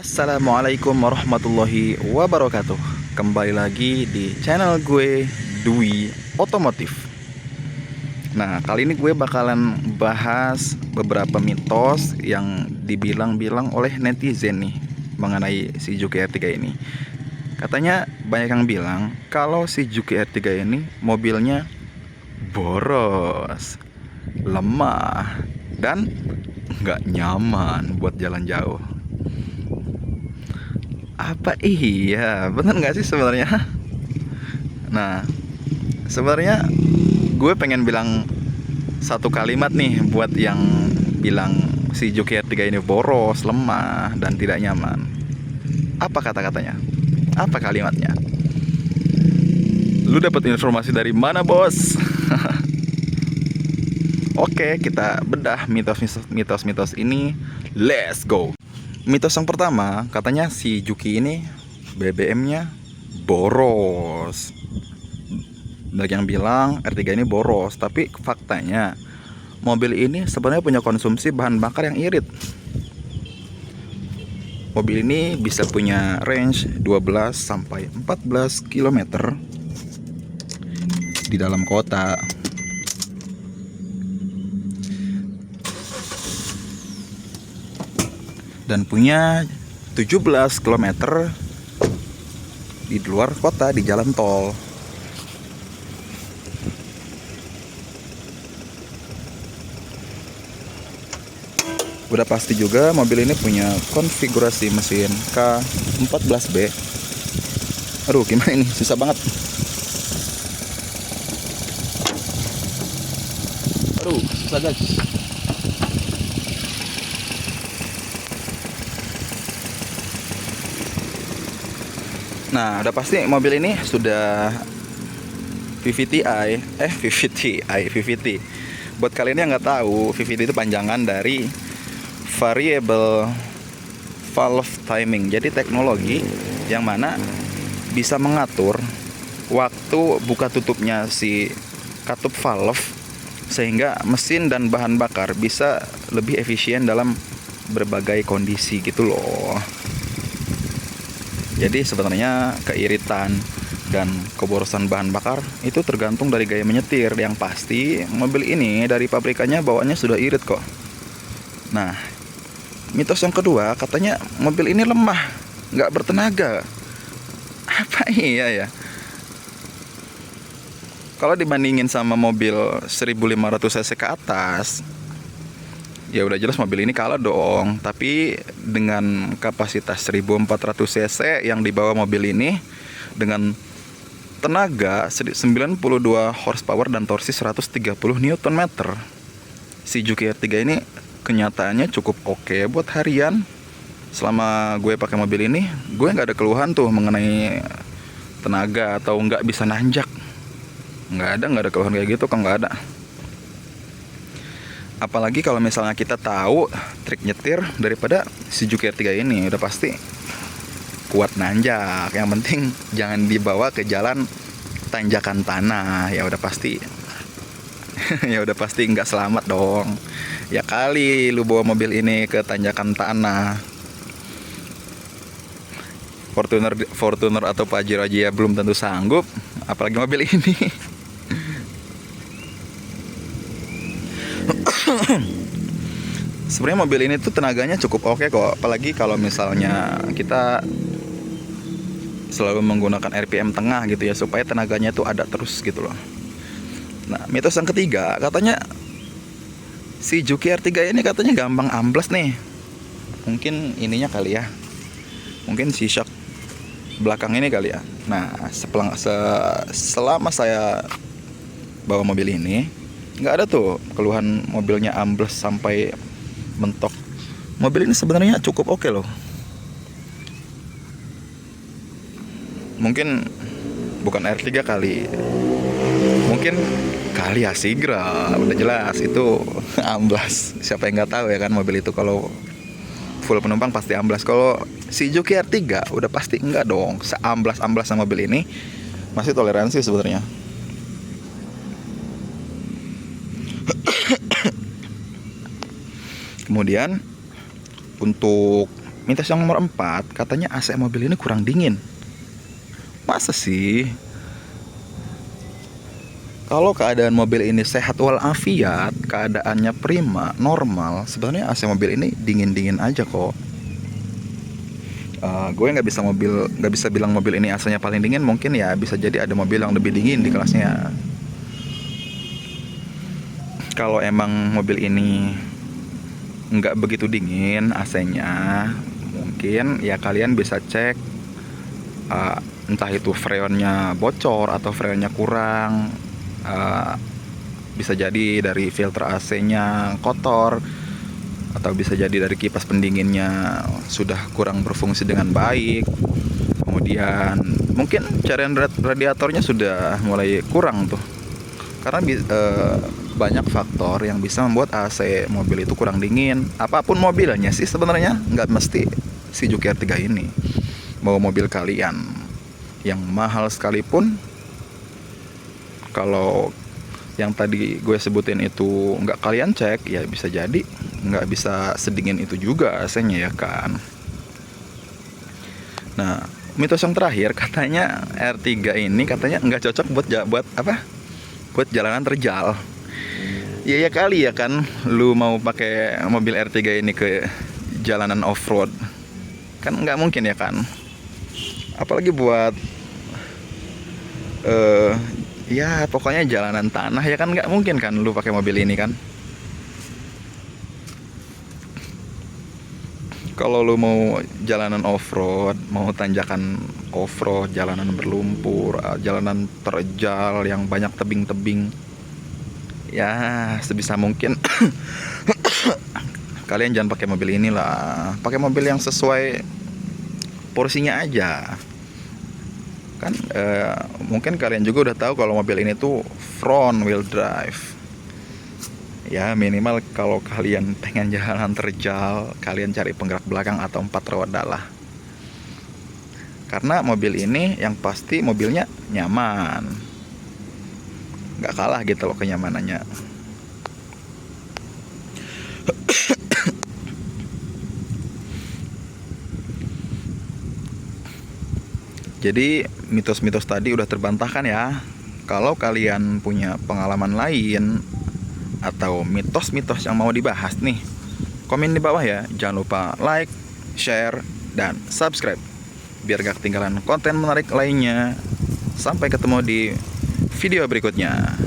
Assalamualaikum warahmatullahi wabarakatuh. Kembali lagi di channel gue, Dwi Otomotif. Nah, kali ini gue bakalan bahas beberapa mitos yang dibilang-bilang oleh netizen nih mengenai si Juki R3 ini. Katanya banyak yang bilang kalau si Juki R3 ini mobilnya boros, lemah, dan nggak nyaman buat jalan jauh. Apa iya? Bener nggak sih sebenarnya? Nah, sebenarnya gue pengen bilang satu kalimat nih buat yang bilang si Juki R3 ini boros, lemah, dan tidak nyaman. Apa kata-katanya? Apa kalimatnya? Lu dapat informasi dari mana, bos? Oke, kita bedah mitos-mitos ini. Let's go. Mitos yang pertama, katanya si Juki ini BBM-nya boros. Banyak yang bilang R3 ini boros, tapi faktanya mobil ini sebenarnya punya konsumsi bahan bakar yang irit. Mobil ini bisa punya range 12 sampai 14 km di dalam kota. Dan punya 17 km di luar kota di jalan tol. Udah pasti juga mobil ini punya konfigurasi mesin K14B. Aduh, gimana ini? Susah banget. Aduh, susah guys. Nah, udah pasti mobil ini sudah VVT. Buat kalian yang nggak tahu, VVT itu panjangan dari Variable Valve Timing. Jadi teknologi yang mana bisa mengatur waktu buka tutupnya si katup valve sehingga mesin dan bahan bakar bisa lebih efisien dalam berbagai kondisi gitu loh. Jadi sebenarnya keiritan dan keborosan bahan bakar itu tergantung dari gaya menyetir. Yang pasti mobil ini dari pabrikannya bawaannya sudah irit kok. Nah, mitos yang kedua, katanya mobil ini lemah, nggak bertenaga. Apa iya ya? Kalau dibandingin sama mobil 1500 cc ke atas, ya udah jelas mobil ini kalah dong. Tapi dengan kapasitas 1400 cc yang dibawa mobil ini dengan tenaga 92 horsepower dan torsi 130 Nm, si Juki R3 ini kenyataannya cukup oke buat harian. Selama gue pakai mobil ini, gue nggak ada keluhan tuh mengenai tenaga atau nggak bisa nanjak. Nggak ada keluhan kayak gitu, kan nggak ada. Apalagi kalau misalnya kita tahu trik nyetir daripada si Juki R3 ini, udah pasti kuat nanjak. Yang penting jangan dibawa ke jalan tanjakan tanah, ya udah pasti ya udah pasti nggak selamat dong. Ya kali lu bawa mobil ini ke tanjakan tanah, Fortuner atau Pajero aja ya belum tentu sanggup, apalagi mobil ini. Sebenarnya mobil ini tuh tenaganya cukup oke kok, apalagi kalau misalnya kita selalu menggunakan RPM tengah gitu ya, supaya tenaganya tuh ada terus gitu loh. Nah, mitos yang ketiga, katanya si Juki R3 ini katanya gampang ambles nih. Mungkin ininya kali ya, mungkin si shock belakang ini kali ya. Nah, selama saya bawa mobil ini, nggak ada tuh keluhan mobilnya ambles sampai mentok. Mobil ini sebenarnya cukup oke loh. Mungkin bukan R3 kali, mungkin kali ya Sigra, udah jelas itu amblas. Siapa yang nggak tahu ya kan, mobil itu kalau full penumpang pasti amblas. Kalau si Juki R3 udah pasti enggak dong, seamblas-amblas sama mobil ini. Masih toleransi sebenarnya. Kemudian untuk mitos yang nomor 4, katanya AC mobil ini kurang dingin. Masa sih? Kalau keadaan mobil ini sehat walafiat, keadaannya prima, normal, sebenarnya AC mobil ini dingin-dingin aja kok. Gue nggak bisa bilang mobil ini AC-nya paling dingin. Mungkin ya bisa jadi ada mobil yang lebih dingin di kelasnya. Kalau emang mobil ini nggak begitu dingin AC-nya, mungkin ya kalian bisa cek entah itu freonnya bocor atau freonnya kurang. Bisa jadi dari filter AC-nya kotor, atau bisa jadi dari kipas pendinginnya sudah kurang berfungsi dengan baik. Kemudian mungkin cairan radiatornya sudah mulai kurang tuh. Karena banyak faktor yang bisa membuat AC mobil itu kurang dingin. Apapun mobilnya sih sebenarnya, nggak mesti si Juki R3 ini. Mau mobil kalian yang mahal sekalipun, kalau yang tadi gue sebutin itu nggak kalian cek, ya bisa jadi nggak bisa sedingin itu juga AC-nya ya kan. Nah, mitos yang terakhir, katanya R3 ini katanya nggak cocok buat jalanan terjal. Ya kali ya kan, lu mau pakai mobil R3 ini ke jalanan off-road, kan nggak mungkin ya kan. Apalagi buat ya pokoknya jalanan tanah ya kan, nggak mungkin kan lu pakai mobil ini kan. Kalau lu mau jalanan off-road, mau tanjakan off-road, jalanan berlumpur, jalanan terjal yang banyak tebing-tebing, ya sebisa mungkin kalian jangan pakai mobil inilah. Pakai mobil yang sesuai porsinya aja. Kan mungkin kalian juga udah tahu kalau mobil ini tuh front wheel drive. Ya minimal kalau kalian pengen jalan terjal, kalian cari penggerak belakang atau 4 roda lah. Karena mobil ini yang pasti mobilnya nyaman, nggak kalah gitu loh kenyamanannya. Jadi mitos-mitos tadi udah terbantahkan ya. Kalau kalian punya pengalaman lain atau mitos-mitos yang mau dibahas nih, komen di bawah ya. Jangan lupa like, share, dan subscribe biar gak ketinggalan konten menarik lainnya. Sampai ketemu di video berikutnya.